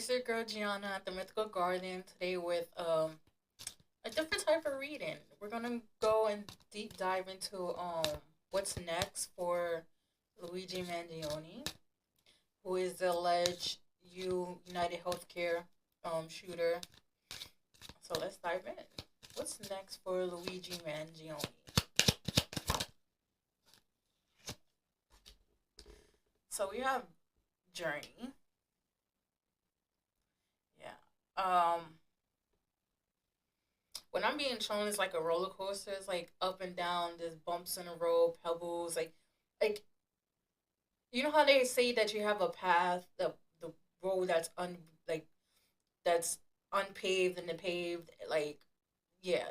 it's your girl Gianna at the Mythical Garden today with a different type of reading. We're gonna go and deep dive into what's next for Luigi Mangione, who is the alleged United Healthcare shooter. So let's dive in. What's next for Luigi Mangione? So we have Journey. Yeah. When I'm being shown it's like a roller coaster. It's like up and down. There's bumps in the road, pebbles. Like you know how they say that you have a path, the road like that's unpaved and the paved. Like yeah,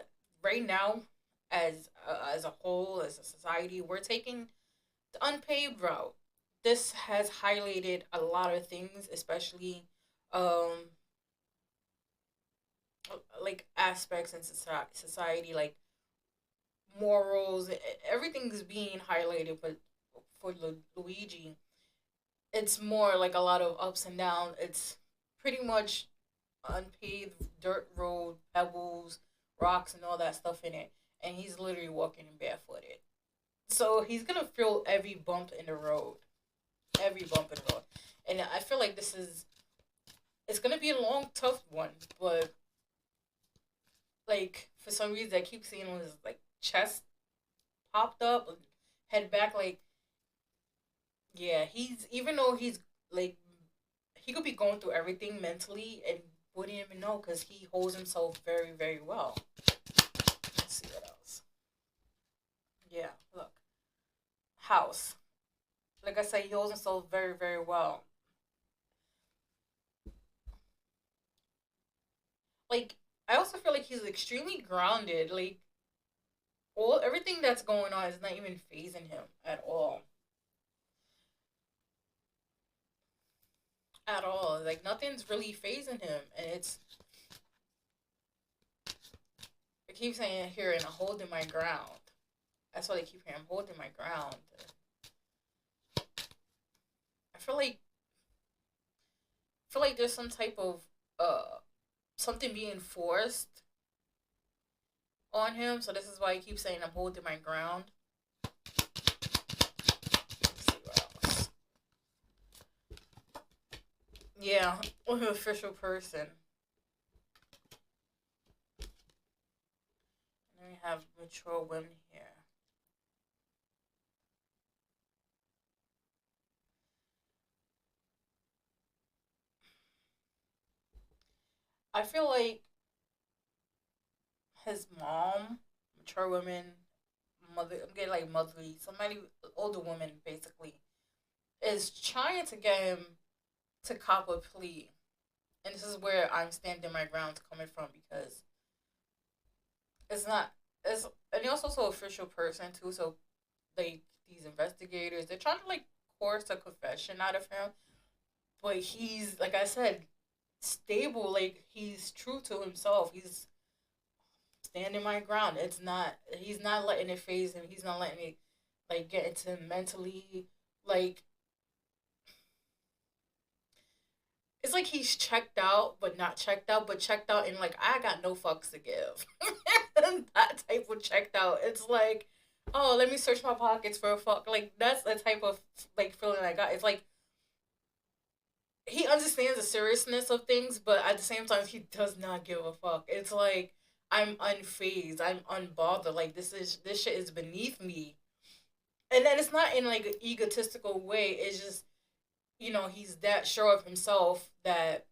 right now, as a whole, as a society, we're taking the unpaved route. This has highlighted a lot of things, especially um like aspects in society, like morals. Everything's being highlighted, but for Luigi, it's more like a lot of ups and downs. It's pretty much unpaved dirt road, pebbles, rocks, and all that stuff in it, and he's literally walking barefooted. So he's gonna feel every bump in the road, every bump in the road, and I feel like this is it's gonna be a long, tough one. But like for some reason, I keep seeing his like chest popped up, head back. Like yeah, he's even though he's like he could be going through everything mentally and wouldn't even know because he holds himself very, very well. Let's see what else. Yeah, look, house. Like I said, he holds himself very, very well. Like I also feel like he's extremely grounded. Like all everything that's going on is not even phasing him at all. At all. Like nothing's really phasing him, and it's I keep saying here and I'm holding my ground. That's what I keep hearing. I'm holding my ground. I feel like there's some type of something being forced on him. So this is why I keep saying I'm holding my ground. Let's see what else. Yeah, an official person. And then we have mature women here. I feel like his mom, mature women, mother. I'm getting like motherly. Somebody, older woman, basically, is trying to get him to cop a plea, and this is where I'm standing my ground coming from because it's not. It's and he's also an official person too. So like these investigators, they're trying to like force a confession out of him, but he's like I said, stable. Like he's true to himself. He's standing my ground. It's not. He's not letting it phase him. He's not letting it like get into him mentally. Like it's like he's checked out, but not checked out, but checked out, and like I got no fucks to give. That type of checked out. It's like, oh, let me search my pockets for a fuck. Like that's the type of like feeling I got. It's like he understands the seriousness of things, but at the same time, he does not give a fuck. It's like I'm unfazed. I'm unbothered. Like this shit is beneath me. And then it's not in like an egotistical way. It's just he's that sure of himself that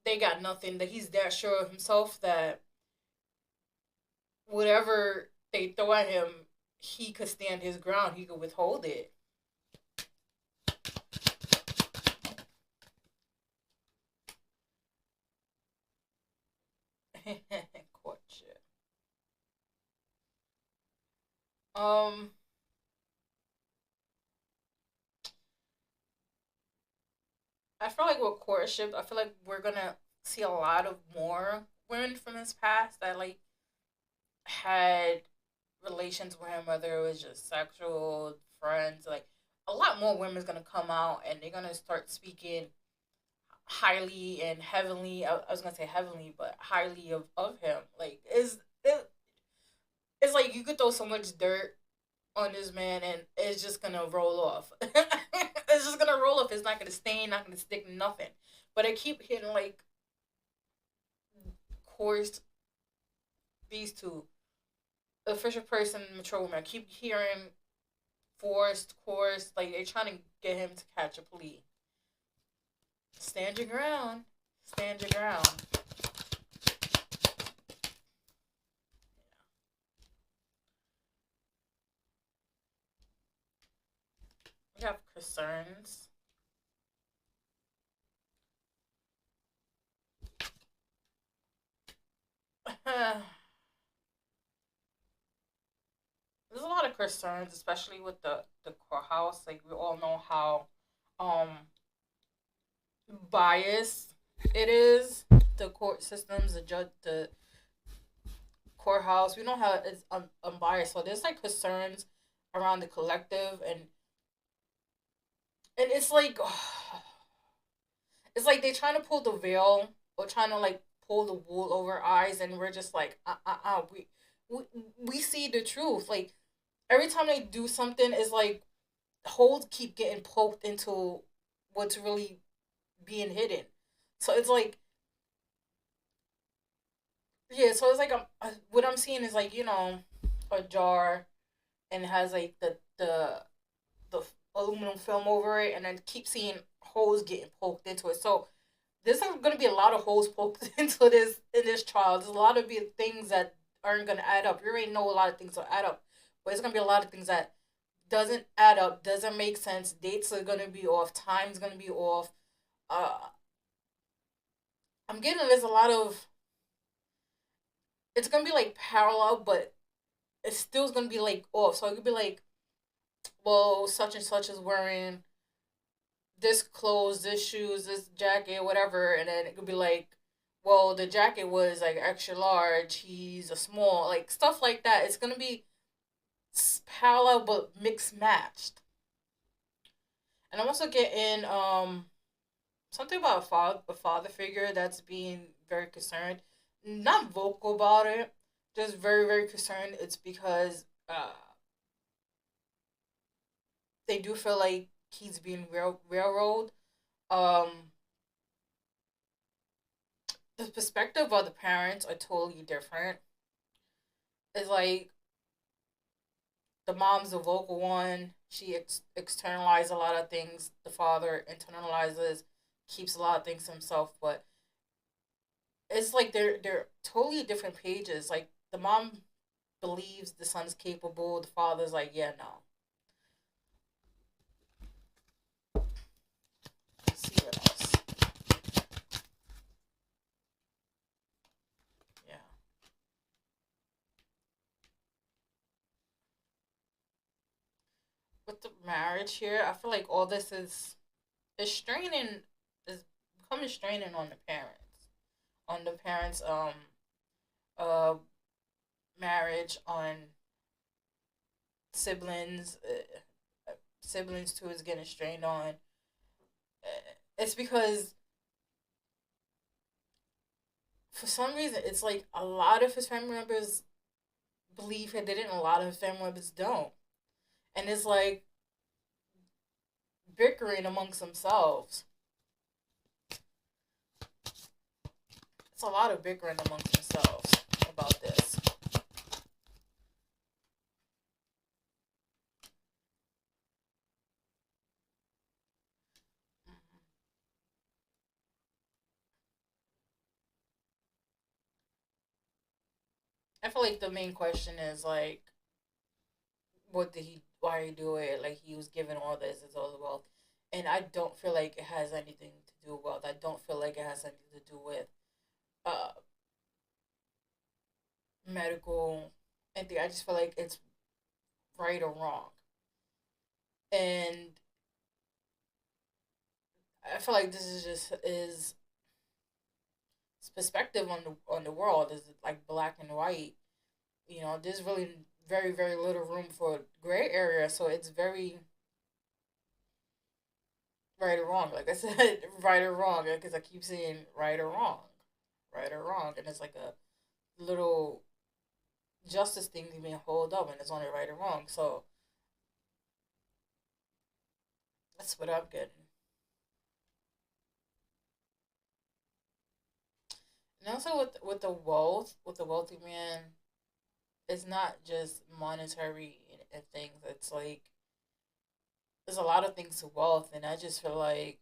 they got nothing. That he's that sure of himself that whatever they throw at him, he could stand his ground. He could withhold it. Courtship. Um, I feel like with courtship, I feel like we're gonna see a lot of more women from his past that like had relations with him, whether it was just sexual, friends, like a lot more women's gonna come out and they're gonna start speaking. highly and heavenly. I was gonna say heavenly, but highly of him. Like it's like you could throw so much dirt on this man and it's just gonna roll off. It's just gonna roll off. It's not gonna stain, not gonna stick, nothing. But I keep hitting like course these two, official person, mature woman. I keep hearing forced course, like they trying to get him to catch a plea. Stand your ground. Stand your ground. We have concerns. There's a lot of concerns, especially with the courthouse. Like we all know how um biased it is. The court systems, the judge, the courthouse. We know how it's unbiased. So there's like concerns around the collective, and it's like it's like they trying to pull the veil or trying to like pull the wool over our eyes, and we're just like we we see the truth. Like every time they do something, it's like holes keep getting poked into what's really being hidden. So it's like yeah, so it's like what I'm seeing is like a jar and it has like the aluminum film over it, and then keep seeing holes getting poked into it. So there's going to be a lot of holes poked into this in this trial. There's a lot of things that aren't going to add up. You already know a lot of things will add up, but it's going to be a lot of things that doesn't add up, doesn't make sense. Dates are going to be off. Time's going to be off. Uh, I'm getting there's a lot of. It's going to be like parallel, but it's still going to be like off. So it could be like, well, such and such is wearing this clothes, this shoes, this jacket, whatever, and then it could be like, well, the jacket was like extra large, he's a small, like stuff like that. It's gonna be parallel but mixed matched. And I'm also getting something about a father figure that's being very concerned, not vocal about it, just very concerned. It's because they do feel like he's being railroad. Um, the perspective of the parents are totally different. It's like the mom's the vocal one. She externalizes a lot of things. The father internalizes, keeps a lot of things to himself. But it's like they're totally different pages. Like the mom believes the son's capable. The father's like, yeah, no. Let's see what else. Yeah, with the marriage here, I feel like all this is straining is becoming straining on the parents uh marriage, on siblings. Siblings too is getting strained on. It's because for some reason it's like a lot of his family members believe he did it, and a lot of his family members don't. And it's like bickering amongst themselves. It's a lot of bickering amongst themselves about this. I feel like the main question is like, what did he? Why did he do it? Like he was given all this, it's all the wealth, and I don't feel like it has anything to do with wealth. I don't feel like it has anything to do with uh medical anything. I just feel like it's right or wrong, and I feel like this is just is perspective on the world is like black and white. There's really very little room for gray area, so it's very right or wrong. Like I said, right or wrong, because I keep saying right or wrong, and it's like a little justice thing being hold up, and it's only right or wrong. So that's what I'm getting. And also with the wealthy man, it's not just monetary and things. It's like there's a lot of things to wealth, and I just feel like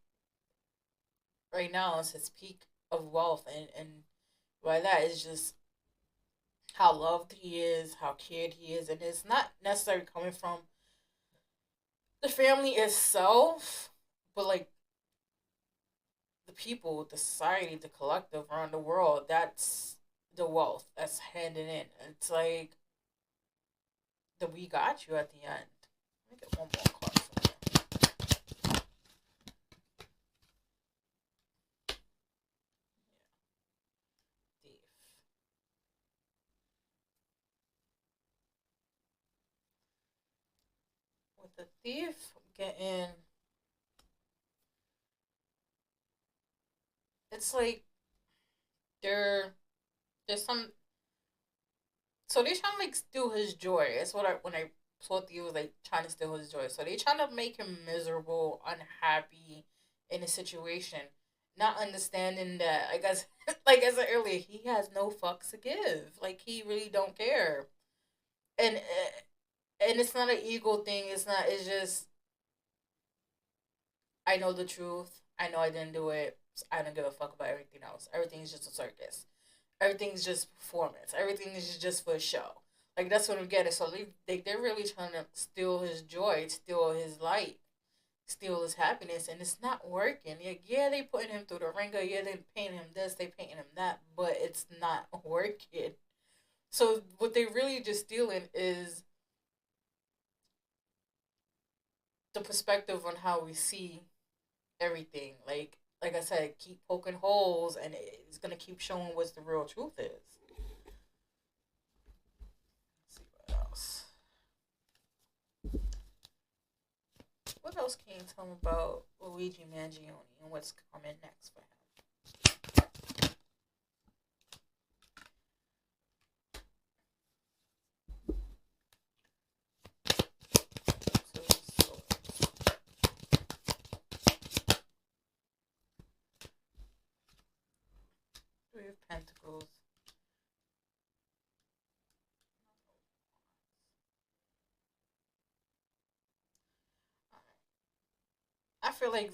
right now it's his peak of wealth, and by that is just how loved he is, how cared he is, and it's not necessarily coming from the family itself, but like the people, the society, the collective around the world. That's the wealth that's handing in. It's like the we got you at the end. Let me get one more card from here. Thief. With the thief, I'm getting. It's like there, there's some. So they trying to like steal his joy. That's what I when I saw the was like trying to steal his joy. So they trying to make him miserable, unhappy in a situation, not understanding that I guess like I said earlier, he has no fucks to give. Like he really don't care, and it's not an ego thing. It's not. It's just I know the truth. I know I didn't do it. I don't give a fuck about everything else. Everything's just a circus. Everything's just performance. Everything is just for show. Like that's what I'm getting. So they're really trying to steal his joy, steal his light, steal his happiness, and it's not working. Like yeah, they putting him through the ringer. Yeah, they painting him this, they painting him that, but it's not working. So what they really just stealing is the perspective on how we see everything. Like I said, keep poking holes, and it's gonna keep showing what the real truth is. Let's see what else. What else can you tell me about Luigi Mangione and what's coming next for him? So, Three of Pentacles. I feel like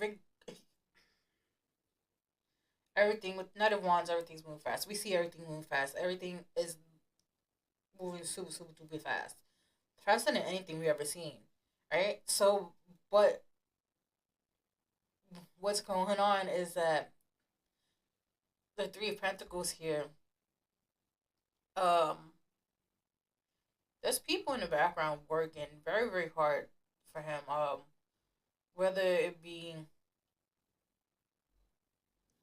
everything with Knight of Wands, everything's moving fast. We see everything moving fast. Everything is moving super, super, super fast. Faster than anything we ever seen. Right? So, but what's going on is that the Three of Pentacles here, um, there's people in the background working very, very hard for him. Whether it be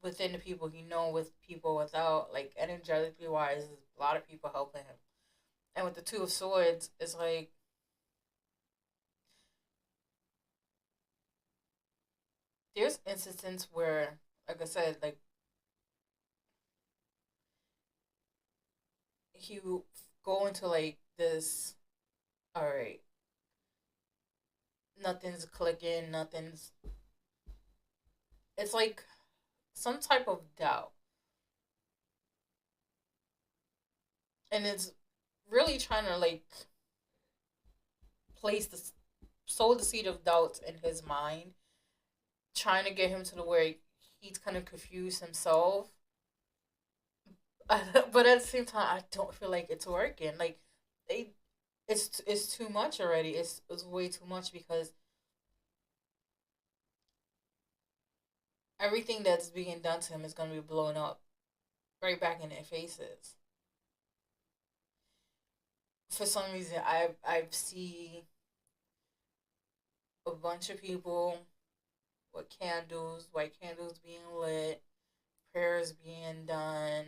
within the people he know, with people without, like energetically wise, there's a lot of people helping him. And with the Two of Swords, it's like there's instances where, like I said, like he go into like this. All right, nothing's clicking. Nothing's. It's like some type of doubt, and it's really trying to like place the sow the seed of doubt in his mind, trying to get him to the where he's kind of confused himself. But at the same time, I don't feel like it's working. Like they, it's too much already. It's way too much because everything that's being done to him is gonna be blown up right back in their faces. For some reason, I've seen a bunch of people with candles, white candles being lit, prayers being done.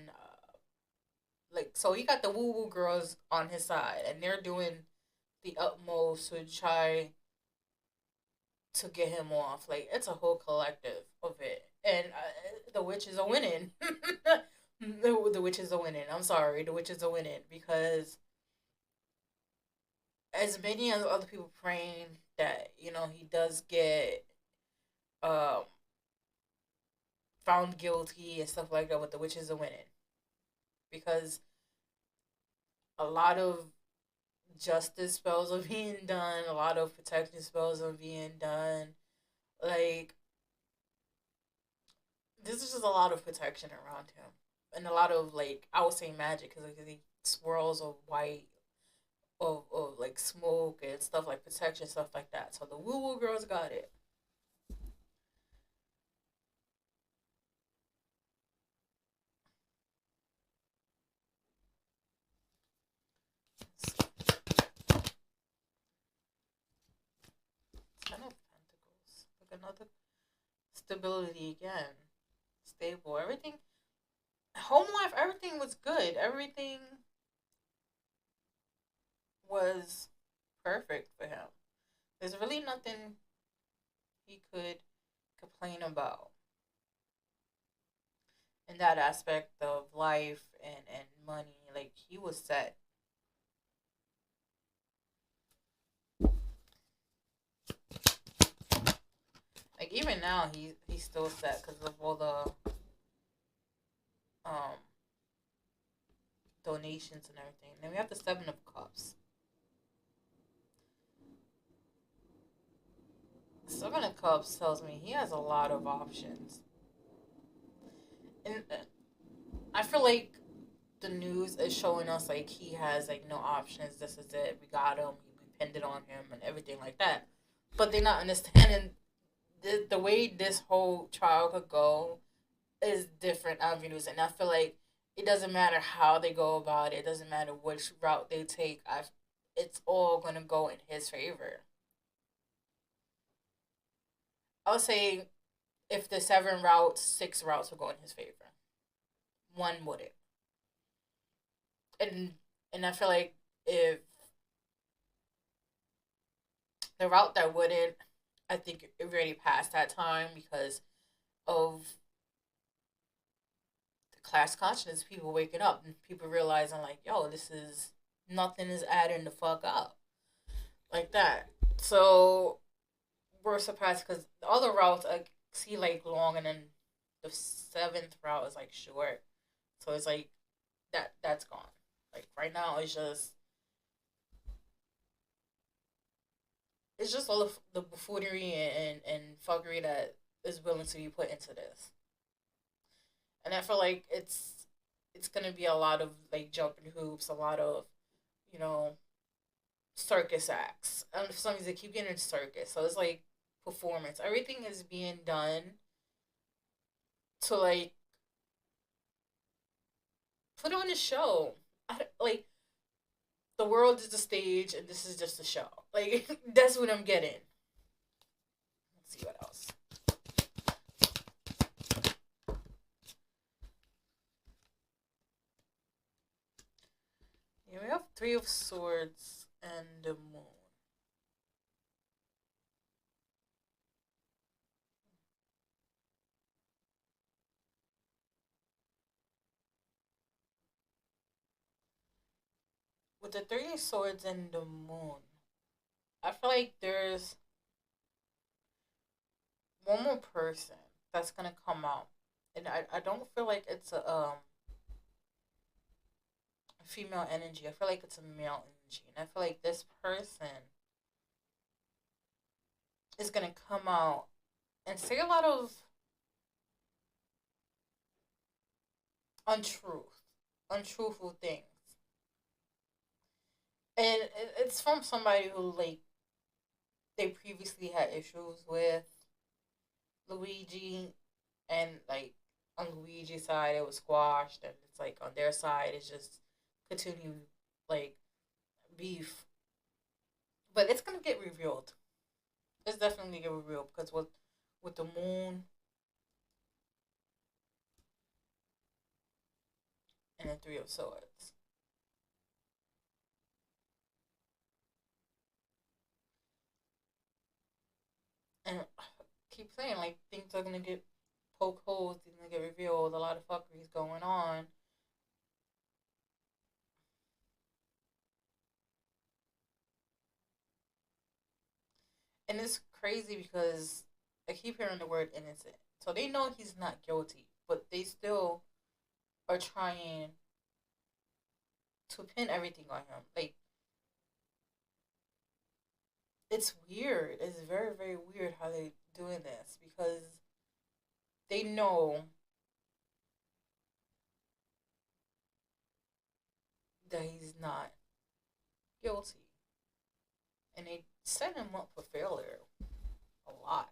Like so, he got the woo woo girls on his side, and they're doing the utmost to try to get him off. Like it's a whole collective of it, and the witches are winning. The witches are winning. I'm sorry, the witches are winning because as many as other people praying that he does get um found guilty and stuff like that, but the witches are winning because a lot of justice spells are being done, a lot of protection spells are being done. Like this is just a lot of protection around him, and a lot of like I would say magic because like, he swirls of white of like smoke and stuff like protection stuff like that. So the woo woo girls got it. Ten of Pentacles, like another stability again, stable. Everything, home life, everything was good. Everything was perfect for him. There's really nothing he could complain about in that aspect of life and money. Like he was set. Like even now, he's still set because of all the um donations and everything. Then we have the Seven of Cups. Seven of Cups tells me he has a lot of options, and I feel like the news is showing us like he has like no options. This is it. We got him. We pinned it on him and everything like that. But they're not understanding the way this whole trial could go is different avenues, and I feel like it doesn't matter how they go about it. It doesn't matter which route they take. It's all gonna go in his favor. I would say if the seven routes, six routes will go in his favor. One wouldn't, and I feel like if the route that wouldn't, I think it already passed that time because of the class consciousness. People waking up and people realizing like, yo, this is nothing is adding the fuck up like that. So we're surprised because the other routes I see like long, and then the seventh route is like short. So it's like that's gone. Like right now, it's just all the buffoonery and fuckery that is willing to be put into this, and I feel like it's gonna be a lot of like jumping hoops, a lot of you know circus acts. And for some reason, they keep getting circus, so it's like performance. Everything is being done to like put on a show. Like the world is the stage, and this is just a show. Like that's what I'm getting. Let's see what else. Yeah, we have Three of Swords and the Moon. With the Three of Swords and the Moon, I feel like there's one more person that's gonna come out, and I don't feel like it's a female energy. I feel like it's a male energy, and I feel like this person is gonna come out and say a lot of untruth, untruthful things, and it's from somebody who like they previously had issues with Luigi, and like on Luigi's side it was squashed, and it's like on their side it's just continue like beef, but it's gonna get revealed. It's definitely gonna get revealed because with the Moon and the Three of Swords, and keep saying like things are gonna get poke holes, things are gonna get revealed, a lot of fuckery is going on. And it's crazy because I keep hearing the word innocent. So they know he's not guilty, but they still are trying to pin everything on him. Like, it's weird. It's very, very weird how they doing this because they know that he's not guilty. And they set him up for failure a lot.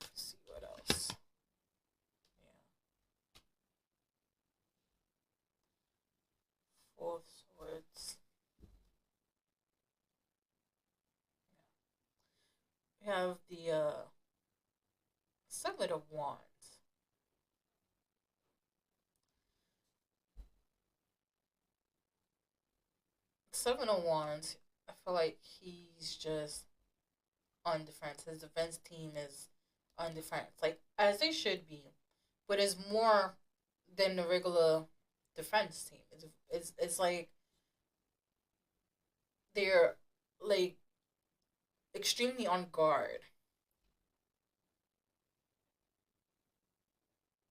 Let's see what else. Yeah. Four of Swords. We have the Seven of Wands. Seven of Wands, I feel like he's just on defense. His defense team is on defense. Like, as they should be. But it's more than the regular defense team. It's like they're like extremely on guard.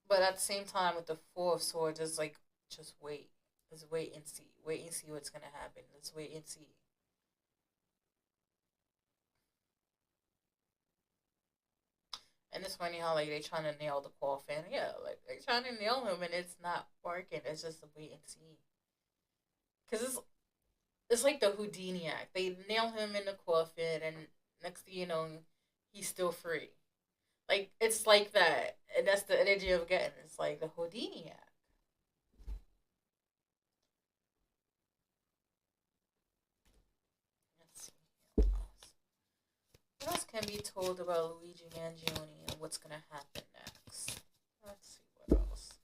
But at the same time, with the Four of Swords, it's like just wait. Let's wait and see. Wait and see what's gonna happen. Let's wait and see. And it's funny how like they trying to nail the coffin. Yeah, like they trying to nail him, and it's not working. It's just a wait and see. Cause it's like the Houdini act. They nail him in the coffin, and next thing you know, he's still free. Like it's like that, and that's the energy of getting. It's like the Houdini act. Let's see what else. What else can be told about Luigi Mangione and what's gonna happen next? Let's see what else.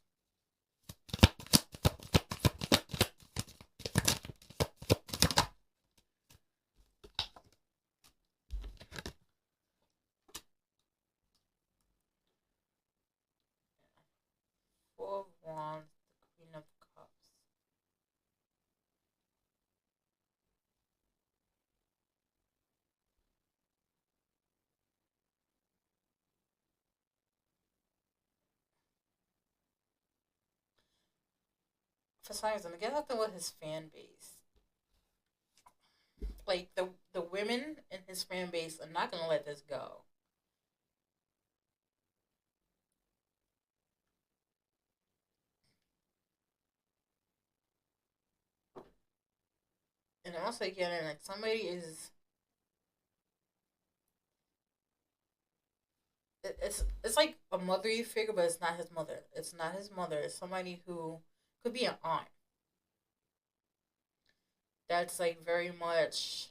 Four of Wands, the Queen of Cups. For some reason, I guess something with his fan base. Like the women in his fan base are not gonna let this go. And also again, like somebody is it's like a motherly figure, but it's not his mother. It's not his mother. It's somebody who could be an aunt. That's like very much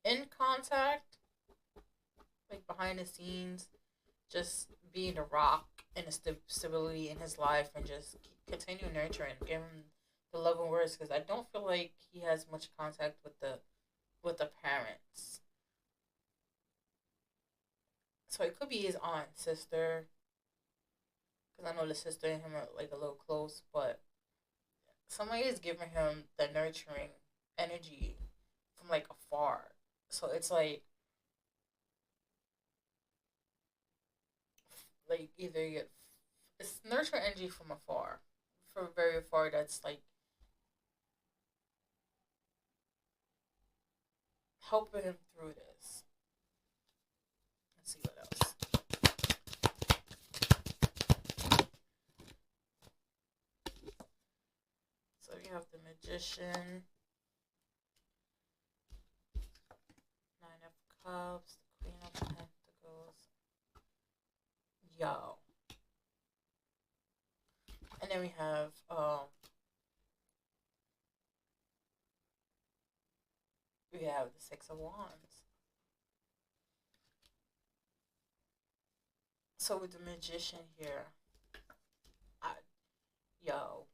in contact, like behind the scenes, just being the rock and the stability in his life, and just continue nurturing, give him the love and words. Because I don't feel like he has much contact with the parents. So it could be his aunt, sister, because I know the sister and him are like a little close, but somebody is giving him the nurturing energy from like afar. So it's like either you get it's nurturing energy from afar, from very far. That's like helping him through this. Let's see what else. So we have the Magician, Nine of Cups, the Queen of Pentacles. Yo. And then we have the Six of Wands. So with the Magician here, I, yo,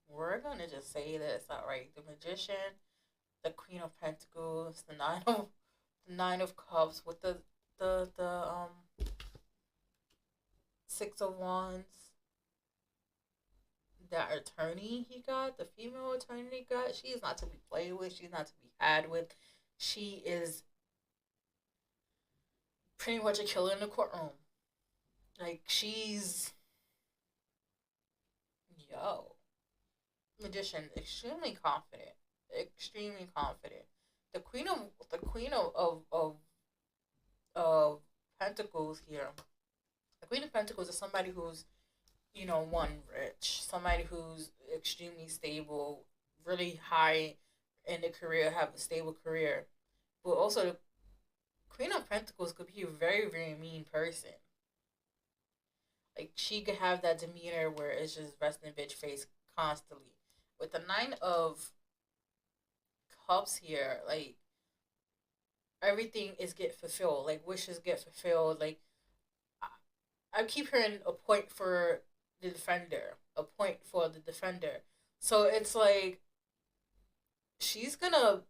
we're gonna just say this outright. The Magician the Queen of Pentacles, the Nine of Cups with the Six of Wands. That attorney he got, the female attorney he got, she is not to be played with. She's not to be had with. She is pretty much a killer in the courtroom. Like she's yo magician, extremely confident, extremely confident. The queen of the queen of Pentacles here. The Queen of Pentacles is somebody who's one rich, somebody who's extremely stable, really high in the career, have a stable career. But also, the Queen of Pentacles could be a very, very mean person. Like, she could have that demeanor where it's just resting bitch face constantly. With the Nine of Cups here, like, everything is get fulfilled. Like, wishes get fulfilled. Like, I keep hearing a point for the defender, a point for the defender. So it's like she's gonna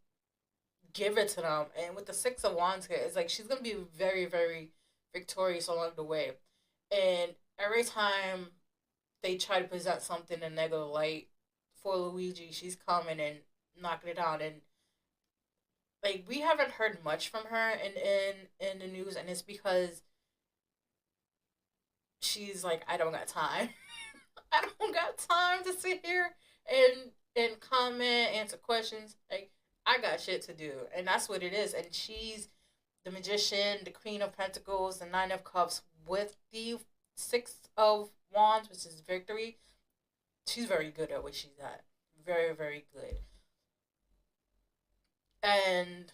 give it to them, and with the Six of Wands here, it's like she's gonna be very, very victorious along the way. And every time they try to present something in a negative light for Luigi, she's coming and knocking it down. And like we haven't heard much from her in the news, and it's because she's like, I don't got time. I don't got time to sit here and comment, answer questions. Like I got shit to do, and that's what it is. And she's the magician, the Queen of Pentacles, the Nine of Cups with the Six of Wands, which is victory. She's very good at what she's at. Very, very good. And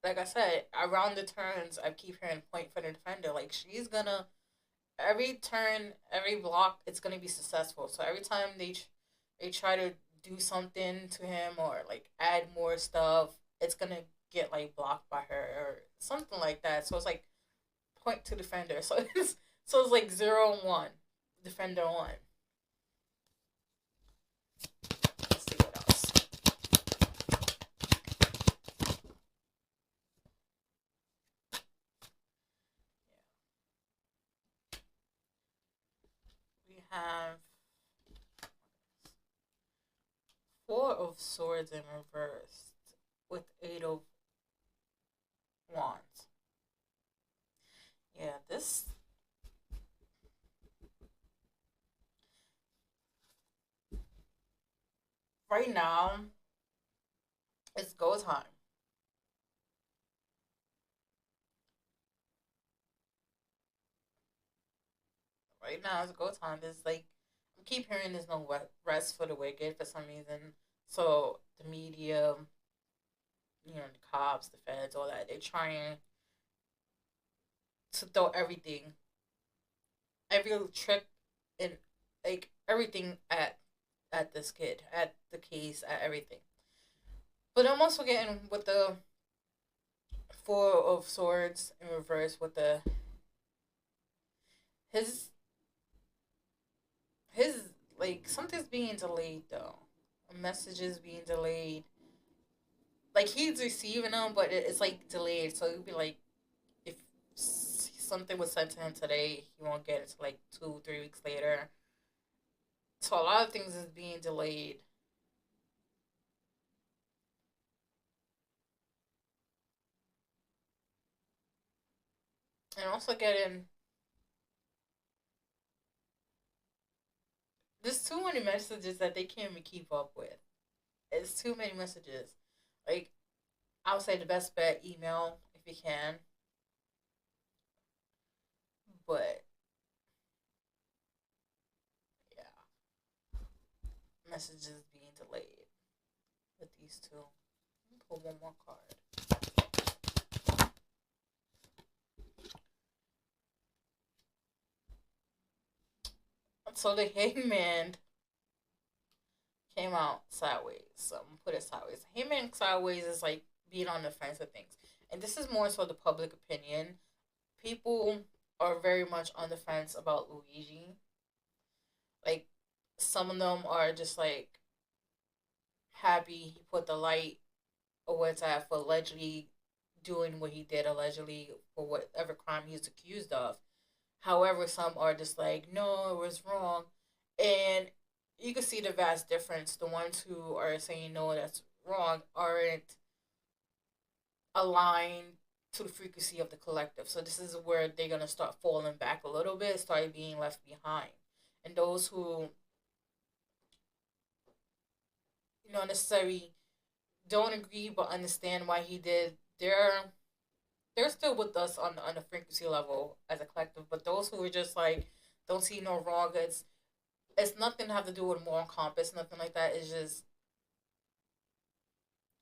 like I said, around the turns, I keep hearing point for the defender. Like she's gonna every turn, every block, it's gonna be successful. So every time they try to do something to him or like add more stuff, it's gonna get like blocked by her or something like that. So it's like point to defender. So it's like 0-1, defender one. Let's see what else. We have Four of Swords in reverse with Eight of Wands. Yeah, this right now it's go time. Right now it's go time. There's like I keep hearing there's no rest for the wicked for some reason. So the media, the cops, the feds, all that, they're trying to throw everything, every little trick, and like everything at this kid, at the case, at everything. But I'm also getting with the Four of Swords in reverse with the his his like something's being delayed though. A message is being delayed. Like he's receiving them, but it's like delayed. So it'd be like if something was sent to him today, he won't get it till like 2, 3 weeks later. So a lot of things is being delayed. And also getting there's too many messages that they can't even keep up with. It's too many messages. Like I would say the best bet email if you can, but yeah, messages being delayed with these two. Pull one more card. So the Hangman came out sideways. So I'm gonna put it sideways. Hangman sideways is like being on the fence of things, and this is more so the public opinion. People are very much on the fence about Luigi. Like some of them are just like happy he put the light or what's that for allegedly doing what he did allegedly for whatever crime he was accused of. However, some are just like, no, it was wrong. And you can see the vast difference. The ones who are saying no, that's wrong, aren't aligned to the frequency of the collective. So this is where they're gonna start falling back a little bit, start being left behind. And those who, not necessarily don't agree but understand why he did, they're still with us on the frequency level as a collective. But those who are just like don't see no wrong, it's nothing to have to do with moral compass, nothing like that. It's just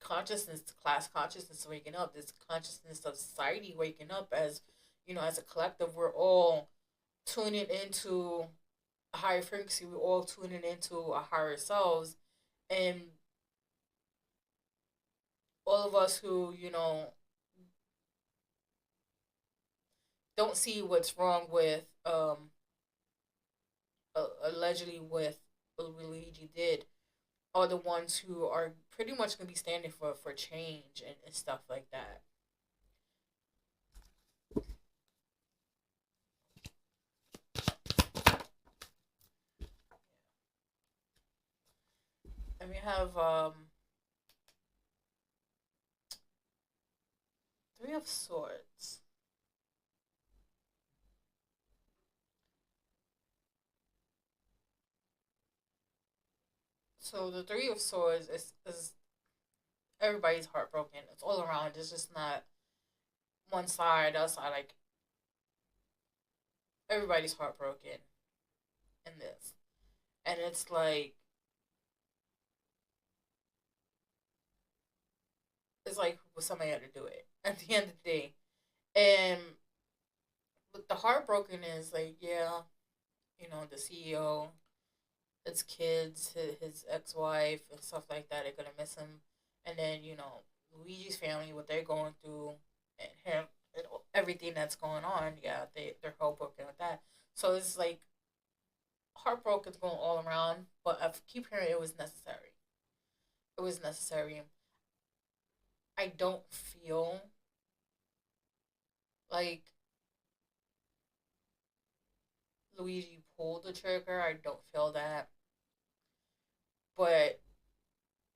consciousness, class consciousness waking up. This consciousness of society waking up as as a collective. We're all tuning into a higher frequency. We're all tuning into a higher selves, and all of us who don't see what's wrong with allegedly with what Luigi did are the ones who are pretty much going to be standing for change and stuff like that. And we have Three of Swords. So the Three of Swords is everybody's heartbroken. It's all around. It's just not one side, the other side. Like everybody's heartbroken in this, and it's like somebody had to do it at the end of the day. And the heartbroken is like, yeah, the CEO, his kids, his ex-wife, and stuff like that are gonna miss him. And then Luigi's family, what they're going through, and him, and everything that's going on. Yeah, they're heartbroken with that. So it's like heartbroken's going all around. But I keep hearing it was necessary. It was necessary. I don't feel like Luigi pulled the trigger. I don't feel that. But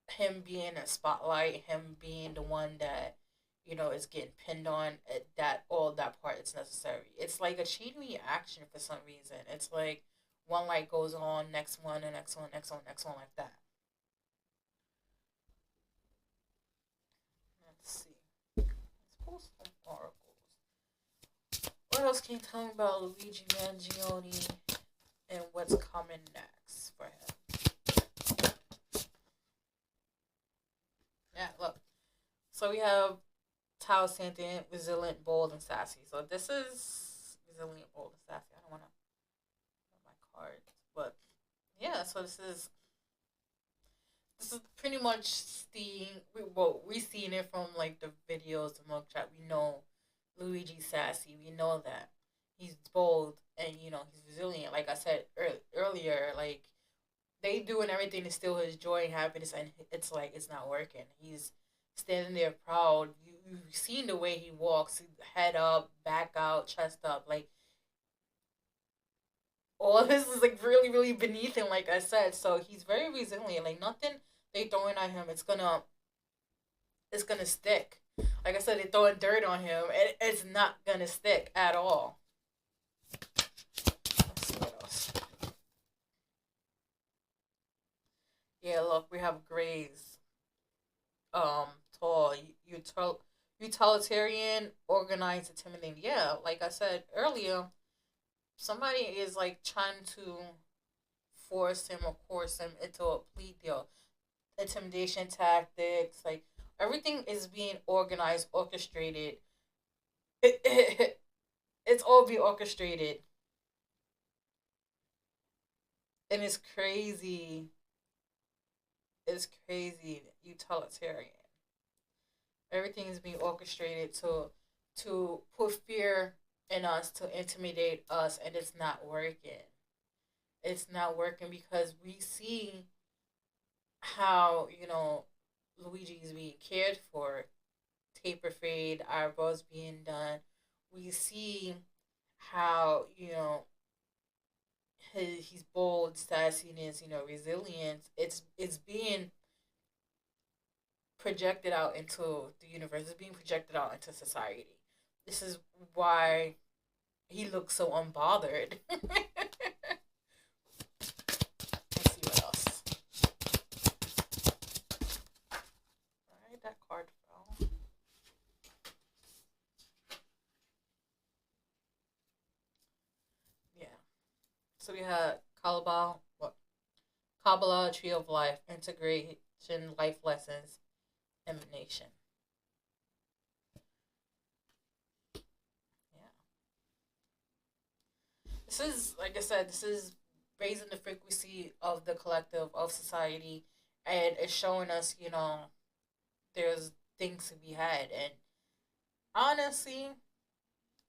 him being a spotlight, him being the one that is getting pinned on, that all that part is necessary. It's like a chain reaction for some reason. It's like one light goes on, next one, and next one, next one, next one, like that. Let's see. Let's pull some oracles. What else can you tell me about Luigi Mangione and what's coming next for him? Yeah, look. So we have Tao Santin, resilient, bold, and sassy. So this is resilient, bold, and sassy. I don't want to put my cards, but yeah. So this is pretty much we seen it from like the videos, the mugshot. We know Luigi's sassy. We know that he's bold and he's resilient. Like I said earlier, like they doing everything to steal his joy and happiness, and it's like it's not working. He's standing there proud. You've seen the way he walks, head up, back out, chest up. Like all this is like really, really beneath him. Like I said, so he's very resilient. Like nothing they throwing at him, it's gonna stick. Like I said, they throwing dirt on him, and it's not gonna stick at all. Let's see what else. Yeah, look, we have Grays. um Tall, utilitarian, organized, intimidating. Yeah, like I said earlier, somebody is like trying to force him or coerce him into a plea deal. Intimidation tactics, like everything is being organized, orchestrated. It's all being orchestrated, and it's crazy. It's crazy, utilitarian. Everything is being orchestrated to put fear in us, to intimidate us, and it's not working. It's not working because we see how, Luigi is being cared for, taper fade, eyebrows being done. We see how, he's bold, sassiness, resilience. It's being projected out into the universe. It's being projected out into society. This is why he looks so unbothered. Let's see what else. All right, that card fell. Yeah. So we had Kabbalah, what? Kabbalah, Tree of Life, Integration, Life Lessons, Emanation. Yeah. This is, like I said, this is raising the frequency of the collective of society, and it's showing us, there's things to be had. And honestly,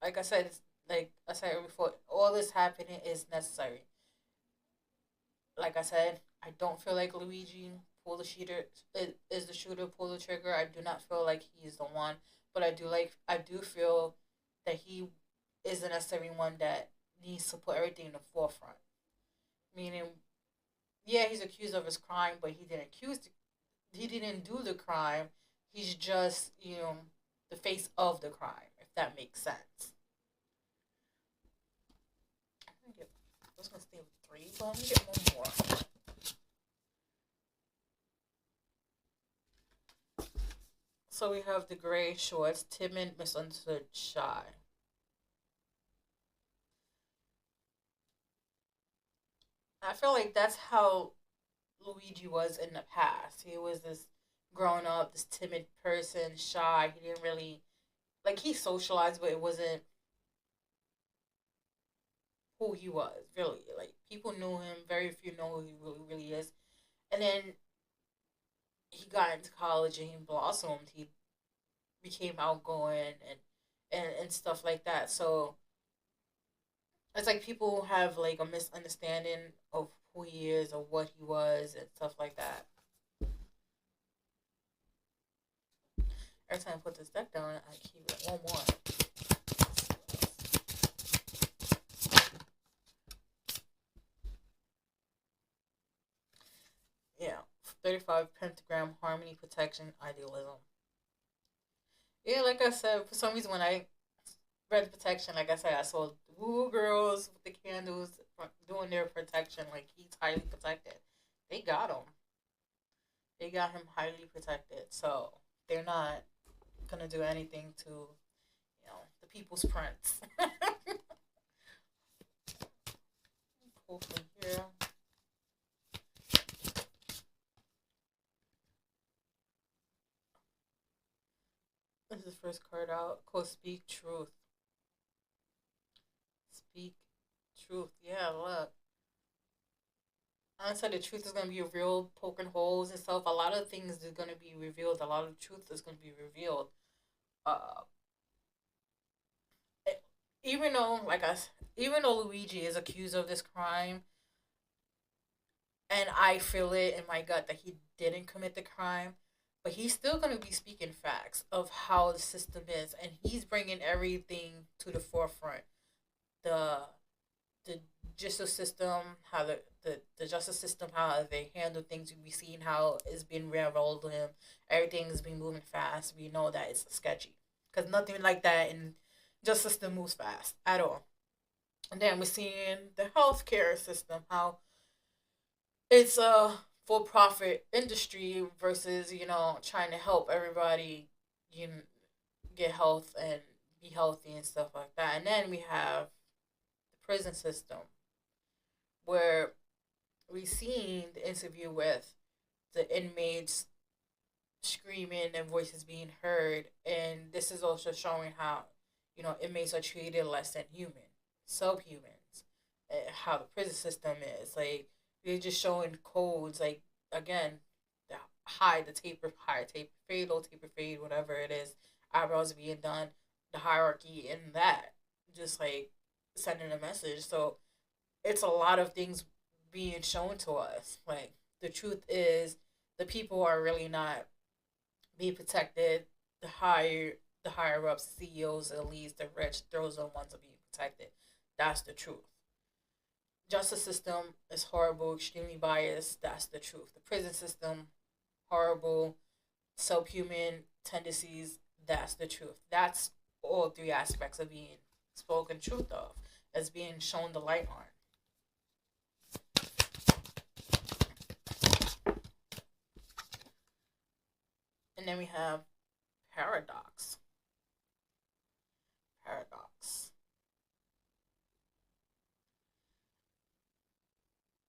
like I said, like I said before, all this happening is necessary. Like I said, I don't feel like Luigi pull the shooter is the shooter pull the trigger. I do not feel like he's the one, but I do feel that he isn't necessarily one that needs to put everything in the forefront. Meaning, yeah, he's accused of his crime, but he didn't do the crime. He's just the face of the crime, if that makes sense. I was gonna stay with three, but let me get one more. So we have the gray shorts, timid, misunderstood, shy. I feel like that's how Luigi was in the past. He was this grown up, this timid person, shy. He didn't really like he socialized, but it wasn't who he was really. Like people knew him, very few know who he really is. And then he got into college and he blossomed. He became outgoing and stuff like that. So it's like people have like a misunderstanding of who he is or what he was and stuff like that. Every time I put this deck down, I keep it one more. Yeah, 35 pentagram, harmony, protection, idealism. Yeah, like I said, for some reason when I read protection, like I said, I saw woo girls with the candles doing their protection, like he's highly protected. They got him. They got him highly protected. So they're not gonna do anything to, the people's prince. Pull from here. This is the first card out. Called Speak Truth. Speak Truth. Yeah, look. I said the truth is gonna be revealed, poking holes and stuff. A lot of things are gonna be revealed. A lot of truth is gonna be revealed. Uh, even though, even though Luigi is accused of this crime, and I feel it in my gut that he didn't commit the crime, but he's still gonna be speaking facts of how the system is, and he's bringing everything to the forefront. The the justice system, how the justice system, how they handle things. We seen how it's been railroaded to him. Everything's been moving fast. We know that it's sketchy because nothing like that in justice system moves fast at all. And then we're seeing the healthcare system, how it's a for profit industry versus trying to help everybody you know, get health and be healthy and stuff like that. And then we have the prison system where we seen the interview with the inmates screaming and voices being heard, and this is also showing how inmates are treated less than human, subhumans, how the prison system is like. They're just showing codes like again, the high taper fade, low taper fade, whatever it is, eyebrows being done, the hierarchy in that, just like sending a message. So it's a lot of things being shown to us. Like the truth is The people are really not being protected. The higher ups, CEOs, elites, the rich, those are the ones that are being protected. That's the truth. Justice system is horrible, extremely biased. That's the truth. The prison system, horrible, subhuman tendencies. That's the truth. That's all three aspects of being spoken truth of, as being shown the light on. And then we have paradox. Paradox.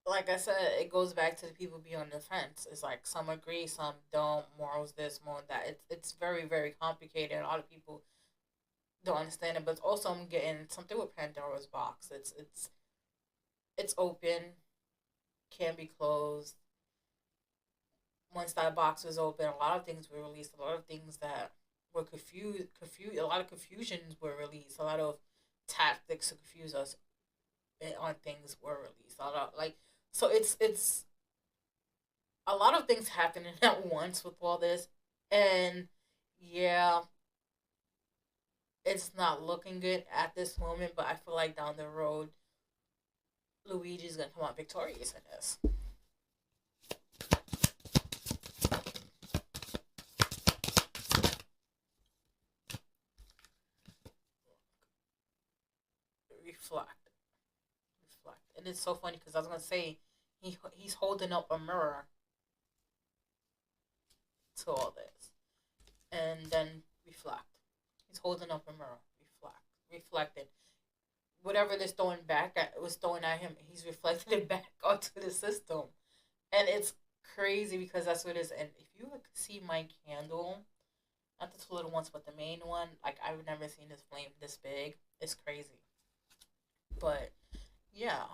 Like I said, it goes back to the people being on the fence. It's like some agree, some don't. Morals this, moral that. It's very very complicated. A lot of people don't understand it, but also I'm getting something with Pandora's box. It's open, can be closed. Once that box was open, a lot of things were released. A lot of things that were confused. A lot of confusions were released. A lot of tactics to confuse us on things were released. A lot like so it's a lot of things happening at once with all this, and yeah, it's not looking good at this moment. But I feel like down the road, Luigi's gonna come out victorious in this. Reflect, reflect, and it's so funny because I was gonna say he's holding up a mirror to all this, and then reflect. He's holding up a mirror, reflect, reflecting. Whatever this throwing back at was throwing at him, he's reflecting it back onto the system, and it's crazy because that's what it is. And if you could see my candle, not the two little ones, but the main one, like I've never seen this flame this big. It's crazy, but yeah,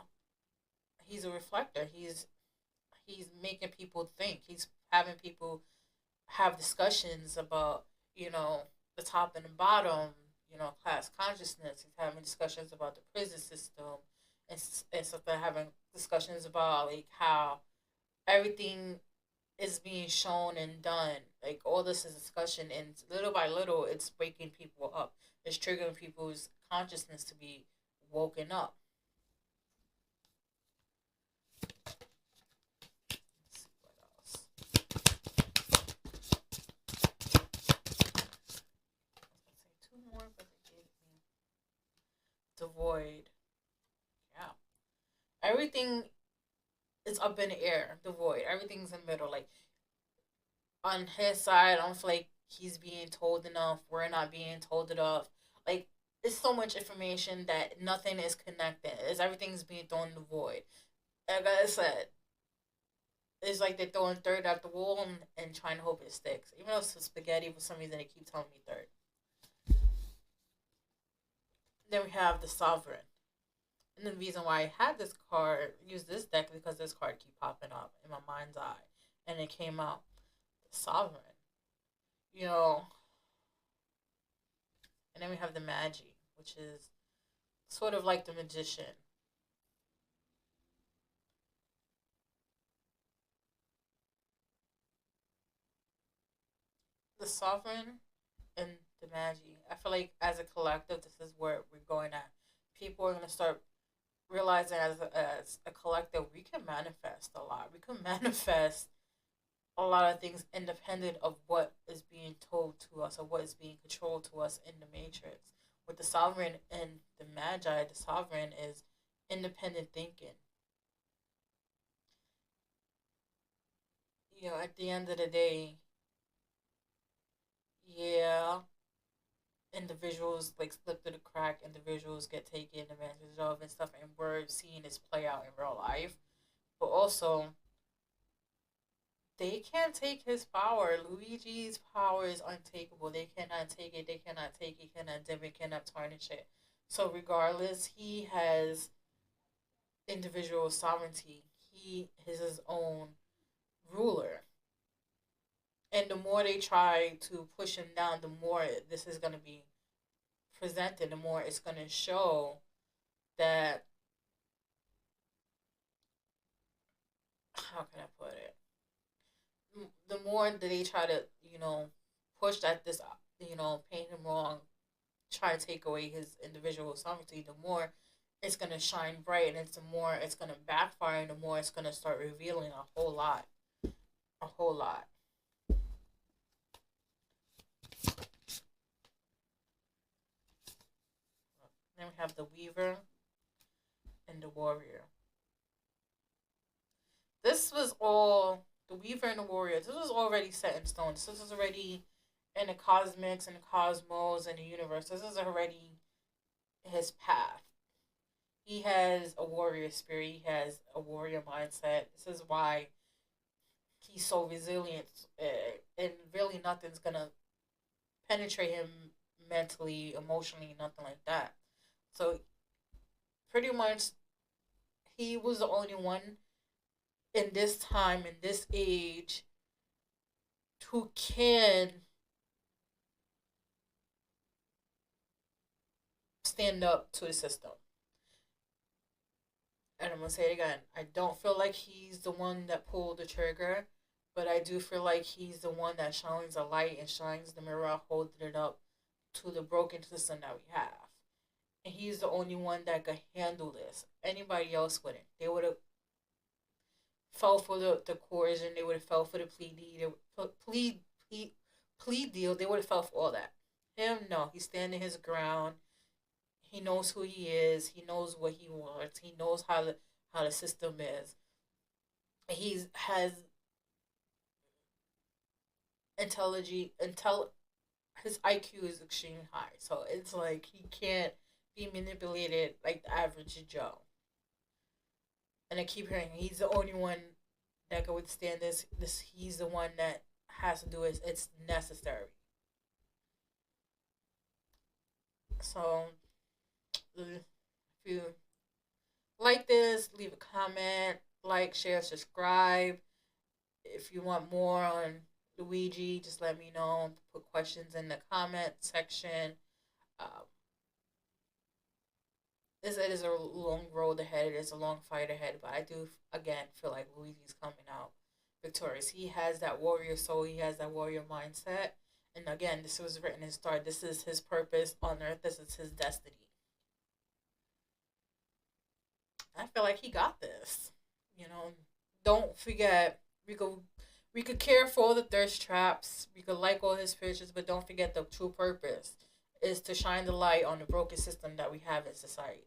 he's a reflector. He's making people think. He's having people have discussions about the top and the bottom, class consciousness. He's having discussions about the prison system and stuff. They're having discussions about like how everything is being shown and done. Like all this is discussion, and little by little, it's waking people up. It's triggering people's consciousness to be woken up. Let's see what else. I was gonna say two more, but they gave me the void. Yeah, everything is up in the air. The void. Everything's in the middle. Like on his side, I don't feel like he's being told enough. We're not being told enough. Like it's so much information that nothing is connected. It's everything's being thrown in the void. Like I said, it's like they're throwing third at the wall and trying to hope it sticks. Even though it's spaghetti, for some reason they keep telling me third. Then we have the sovereign. And the reason why I had this card, use this deck, because this card keep popping up in my mind's eye. And it came out the sovereign. You know, and then we have the magi, which is sort of like the magician. The sovereign and the magi. I feel like as a collective, this is where we're going at. People are going to start realizing as a collective, we can manifest a lot. We can manifest a lot of things independent of what is being told to us or what is being controlled to us in the matrix. With the sovereign and the magi, the sovereign is independent thinking. At the end of the day, yeah, individuals like slip through the crack, individuals get taken advantage of and stuff, and we're seeing this play out in real life. But also, they can't take his power. Luigi's power is untakeable. They cannot take it. They cannot take it. Cannot dim it. Cannot tarnish it. So regardless, he has individual sovereignty. He is his own ruler. And the more they try to push him down, the more this is going to be presented. The more it's going to show that, how can I put it? the more that they try to, push at this, paint him wrong, try to take away his individual sovereignty, the more it's gonna shine bright, and it's the more it's gonna backfire, and the more it's gonna start revealing a whole lot. Then we have the Weaver and the Warrior. This was all the Weaver and the Warrior. This was already set in stone. This was already in the cosmics and the cosmos and the universe. This is already his path. He has a warrior spirit. He has a warrior mindset. This is why he's so resilient, and really nothing's gonna penetrate him mentally, emotionally, nothing like that. So pretty much, he was the only one in this time, in this age, who can stand up to the system. And I'm gonna say it again. I don't feel like he's the one that pulled the trigger, but I do feel like he's the one that shines a light and shines the mirror, holding it up to the broken system that we have. And he's the only one that could handle this. Anybody else wouldn't. They would have fell for the coercion. They would have fell for the plea deal. Plea deal. They would have fell for all that. Him, no. He's standing his ground. He knows who he is. He knows what he wants. He knows how the system is. He has intelligent. His IQ is extremely high, so it's like he can't be manipulated like the average Joe. And I keep hearing he's the only one that can withstand this. He's the one that has to do it. It's necessary. So if you like this, leave a comment, like, share, subscribe. If you want more on Luigi, just let me know. Put questions in the comment section. Um, it is a long road ahead. It is a long fight ahead, but I do again feel like Luigi's coming out victorious. He has that warrior soul. He has that warrior mindset. And again, this was written in his start. This is his purpose on earth. This is his destiny. I feel like he got this. You know, don't forget we could care for all the thirst traps. We could like all his pictures, but don't forget the true purpose is to shine the light on the broken system that we have in society.